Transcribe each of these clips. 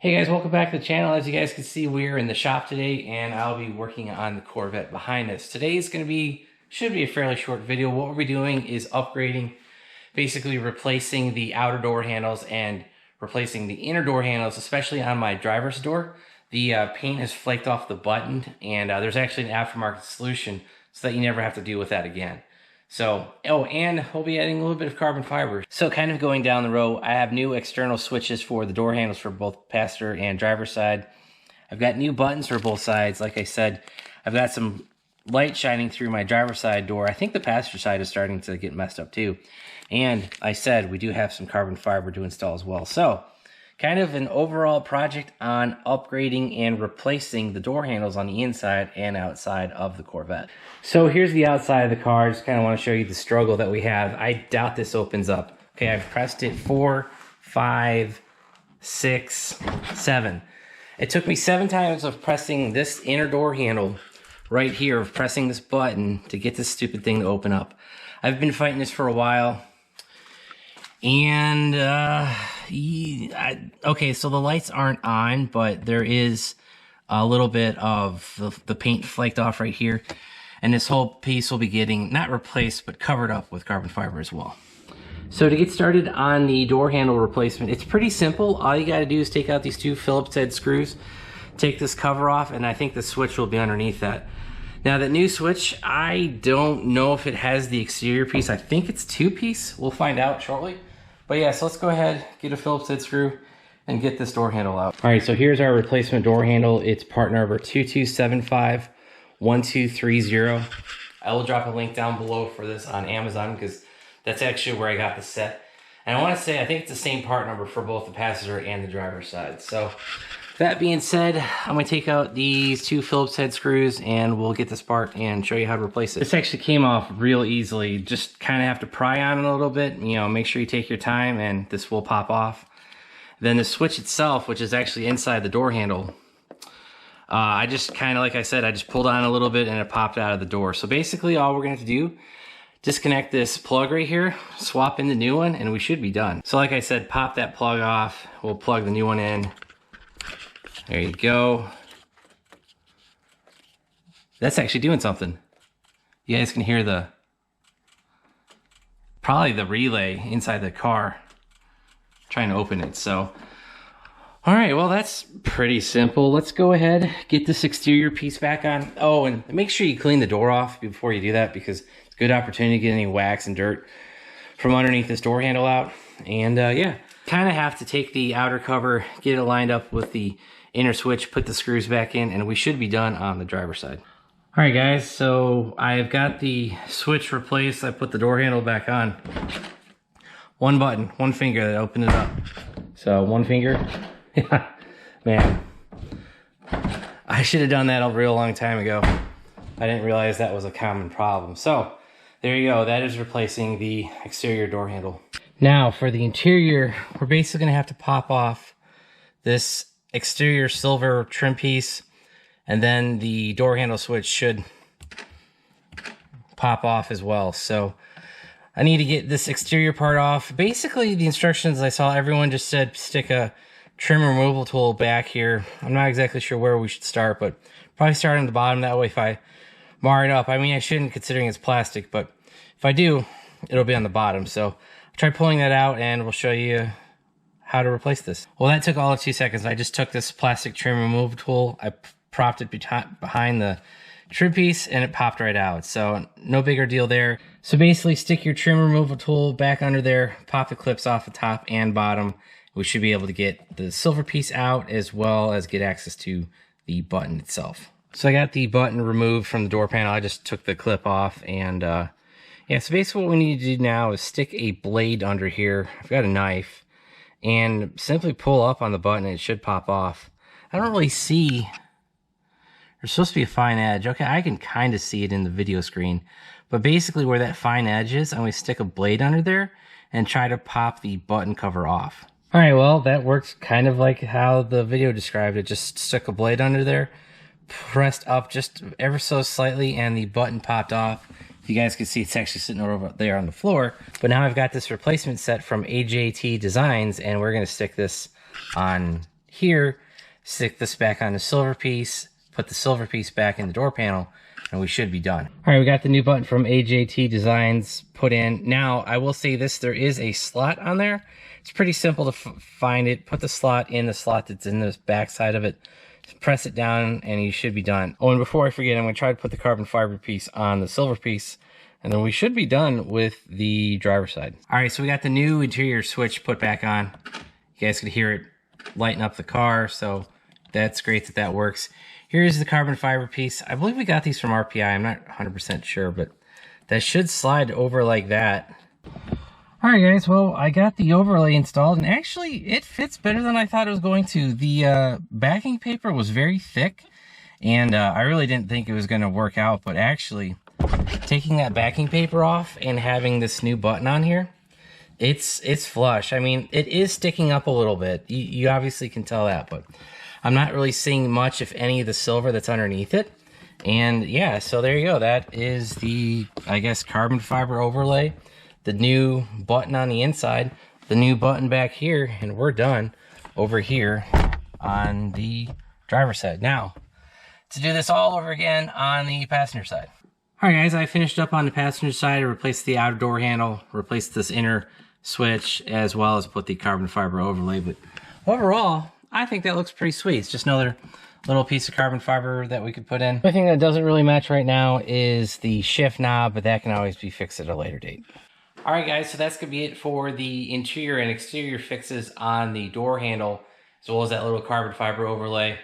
Hey guys, welcome back to the channel. As you guys can see, we're in the shop today and I'll be working on the Corvette behind us. Today is going to be, should be a fairly short video. What we'll be doing is upgrading, basically replacing the outer door handles and replacing the inner door handles, especially on my driver's door. The paint has flaked off the button and there's actually an aftermarket solution so that you never have to deal with that again. So, oh, and we'll be adding a little bit of carbon fiber. So kind of going down the row, I have new external switches for the door handles for both passenger and driver side. I've got new buttons for both sides. Like I said, I've got some light shining through my driver side door. I think the passenger side is starting to get messed up too. And I said we do have some carbon fiber to install as well. So kind of an overall project on upgrading and replacing the door handles on the inside and outside of the Corvette. So here's the outside of the car. I just kind of want to show you the struggle that we have. I doubt this opens up. Okay, I've pressed it 4, 5, 6, 7. It took me 7 times of pressing this inner door handle right here, of pressing this button to get this stupid thing to open up. I've been fighting this for a while. And, okay, so the lights aren't on, but there is a little bit of the paint flaked off right here. And this whole piece will be getting, not replaced, but covered up with carbon fiber as well. So to get started on the door handle replacement, it's pretty simple. All you gotta do is take out these 2 Phillips head screws, take this cover off, and I think the switch will be underneath that. Now that new switch, I don't know if it has the exterior piece. I think it's 2-piece. We'll find out shortly. But yeah, so let's go ahead, get a Phillips head screw, and get this door handle out. All right, so here's our replacement door handle. It's part number 22751230. I will drop a link down below for this on Amazon because that's actually where I got the set. And I want to say, I think it's the same part number for both the passenger and the driver's side. So that being said, I'm going to take out these 2 Phillips head screws and we'll get this part and show you how to replace it. This actually came off real easily. Just kind of have to pry on it a little bit. You know, make sure you take your time and this will pop off. Then the switch itself, which is actually inside the door handle, I just kind of, like I said, I just pulled on a little bit and it popped out of the door. So basically all we're going to have to do, disconnect this plug right here, swap in the new one, and we should be done. So like I said, pop that plug off. We'll plug the new one in. There you go. That's actually doing something. You guys can hear probably the relay inside the car trying to open it. So, all right, well, that's pretty simple. Let's go ahead, get this exterior piece back on. Oh, and make sure you clean the door off before you do that because it's a good opportunity to get any wax and dirt from underneath this door handle out. And yeah, kind of have to take the outer cover, get it lined up with the inner switch, put the screws back in, and we should be done on the driver's side. All right, guys, so I've got the switch replaced. I put the door handle back on. One button, one finger that opened it up. So one finger. Yeah, man. I should have done that a real long time ago. I didn't realize that was a common problem. So there you go. That is replacing the exterior door handle. Now for the interior, we're basically gonna have to pop off this exterior silver trim piece, and then the door handle switch should pop off as well. So I need to get this exterior part off. Basically the instructions I saw, everyone just said stick a trim removal tool back here. I'm not exactly sure where we should start, but probably start on the bottom. That way if I mar it up, I mean I shouldn't considering it's plastic, but if I do, it'll be on the bottom. So I'll try pulling that out and we'll show you how to replace this. Well, that took all of 2 seconds. I just took this plastic trim remove tool, I propped it behind the trim piece, and it popped right out. So no bigger deal there. So basically stick your trim removal tool back under there, pop the clips off the top and bottom. We should be able to get the silver piece out as well as get access to the button itself. So I got the button removed from the door panel. I just took the clip off and yeah, so basically what we need to do now is stick a blade under here. I've got a knife. And simply pull up on the button and it should pop off. I don't really see, there's supposed to be a fine edge. Okay, I can kind of see it in the video screen. But basically where that fine edge is, I'm going to stick a blade under there and try to pop the button cover off. All right, well, that works kind of like how the video described it. Just stuck a blade under there, pressed up just ever so slightly, and the button popped off. If you guys can see, it's actually sitting over there on the floor. But now I've got this replacement set from AJT Designs, and we're going to stick this on here, stick this back on the silver piece, put the silver piece back in the door panel, and we should be done. All right, we got the new button from AJT Designs put in. Now, I will say this, there is a slot on there. It's pretty simple to find it. Put the slot in the slot that's in the back side of it. Just press it down, and you should be done. Oh, and before I forget, I'm going to try to put the carbon fiber piece on the silver piece, and then we should be done with the driver's side. All right, so we got the new interior switch put back on. You guys could hear it lighten up the car, so that's great that that works. Here's the carbon fiber piece. I believe we got these from RPI. I'm not 100% sure, but that should slide over like that. All right, guys. Well, I got the overlay installed, and actually, it fits better than I thought it was going to. The backing paper was very thick, and I really didn't think it was going to work out, but actually, taking that backing paper off and having this new button on here, it's flush. I mean, it is sticking up a little bit. You obviously can tell that, but I'm not really seeing much, if any, of the silver that's underneath it. And yeah, so there you go. That is the, I guess, carbon fiber overlay, the new button on the inside, the new button back here, and we're done over here on the driver's side. Now, to do this all over again on the passenger side. All right, guys, I finished up on the passenger side. I replaced the outer door handle, replaced this inner switch, as well as put the carbon fiber overlay. But overall, I think that looks pretty sweet. It's just another little piece of carbon fiber that we could put in. The only thing that doesn't really match right now is the shift knob, but that can always be fixed at a later date. All right, guys, so that's going to be it for the interior and exterior fixes on the door handle, as well as that little carbon fiber overlay.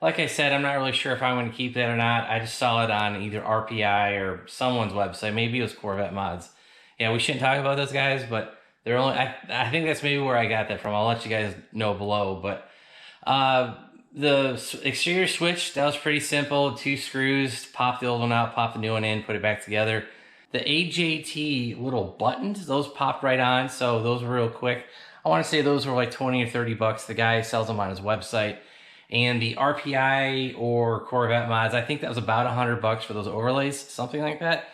Like I said, I'm not really sure if I'm going to keep that or not. I just saw it on either RPI or someone's website. Maybe it was Corvette Mods. Yeah, we shouldn't talk about those guys, but they're only, I think that's maybe where I got that from. I'll let you guys know below, but the exterior switch, that was pretty simple. 2 screws, pop the old one out, pop the new one in, put it back together. The AJT little buttons, those popped right on, so those were real quick. I want to say those were like 20 or 30 bucks. The guy sells them on his website. And the RPI or Corvette Mods, I think that was about 100 bucks for those overlays, something like that.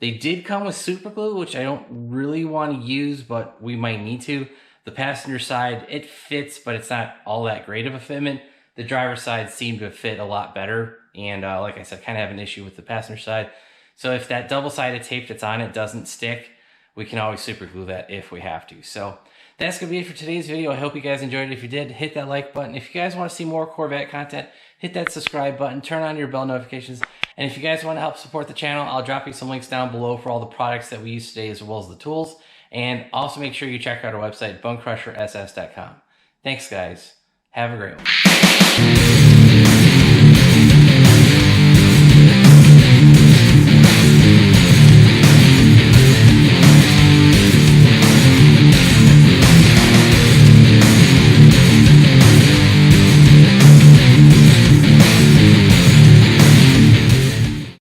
They did come with super glue, which I don't really want to use, but we might need to. The passenger side, it fits, but it's not all that great of a fitment. The driver's side seemed to fit a lot better. And like I said, kind of have an issue with the passenger side. So if that double-sided tape that's on it doesn't stick, we can always super glue that if we have to. So that's going to be it for today's video. I hope you guys enjoyed it. If you did, hit that like button. If you guys want to see more Corvette content, hit that subscribe button, turn on your bell notifications. And if you guys want to help support the channel, I'll drop you some links down below for all the products that we use today, as well as the tools. And also make sure you check out our website, BonecrrusherSS.com. Thanks, guys. Have a great one.